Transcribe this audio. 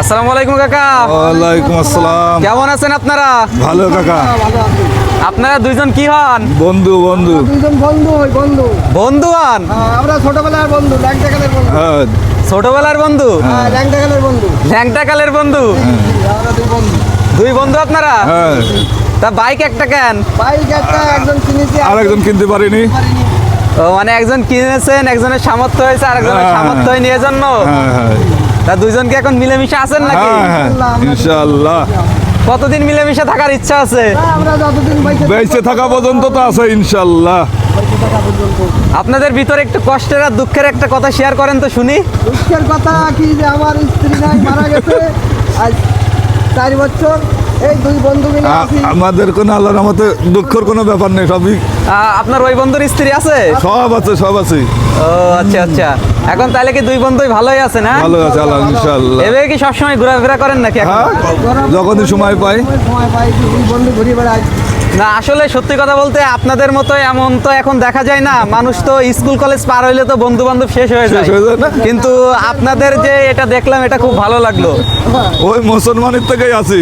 আসসালামু আলাইকুম কাকা। ওয়ালাইকুম আসসালাম। কেমন আছেন আপনারা? ভালো কাকা। আপনারা দুইজন কি হন? বন্ধু বন্ধু। দুজন বন্ধু বন্ধু। বন্ধু হন? আমরা ছোটবেলার বন্ধু, ল্যাংটা কালের বন্ধু। হ্যাঁ ছোটবেলার বন্ধু? ল্যাংটা কালের বন্ধু। ল্যাংটা কালের বন্ধু? আমরা দুই বন্ধু। দুই বন্ধু আপনারা? হ্যাঁ। তা বাইক একটা কেন? বাইক একটা একজন কিনেছে, আর একজন কিনতে পারিনি। পারিনি। ও মানে একজন কিনেছেন, একজনের সামর্থ্য হয়েছে, আর একজনের হ্যাঁ, সামর্থ্য হয়নি এজন্য। হ্যাঁ হ্যাঁ তা দুইজন কি এখন মিলেমিশে আছেন নাকি? হ্যাঁ হ্যাঁ ইনশাআল্লাহ। কতদিন মিলেমিশে থাকার ইচ্ছা আছে? আমরা যতদিন বেঁচে থাকা পর্যন্ত তো আছে ইনশাআল্লাহ। বেঁচে থাকা পর্যন্ত। আপনাদের ভিতরে একটু কষ্টের আর দুঃখের একটা কথা শেয়ার করেন তো শুনি। দুঃখের কথা কি যে আমার স্ত্রী নাই, মারা গেছে আজ 4 বছর। এই দুই বন্ধু মিলে আছি। আমাদের কোনো আল্লাহর রহমতে দুঃখের কোনো ব্যাপার নেই, সবই আপনার ওই বন্ধুর স্ত্রী আছে? সব আছে সব আছে। ও আচ্ছা আচ্ছা। এখন তাহলে কি দুই বন্ধুই ভালোই আছে না? ভালো আছে আল্লাহ ইনশাআল্লাহ। এভাবে কি সবসময় ঘোরাফেরা করেন নাকি এখন? হ্যাঁ যখনই সময় পাই। সময় পাই দুই বন্ধু ঘুরে বেড়াই। না আসলে সত্যি কথা বলতে আপনাদের মতো এমন তো এখন দেখা যায় না। মানুষ তো স্কুল কলেজ পার হইলে তো বন্ধু বান্ধব শেষ হয়ে যায়। শেষ হয়ে যায় না? কিন্তু আপনাদের যে এটা দেখলাম এটা খুব ভালো লাগলো। ওই মুসলমানের থেকেই আছি।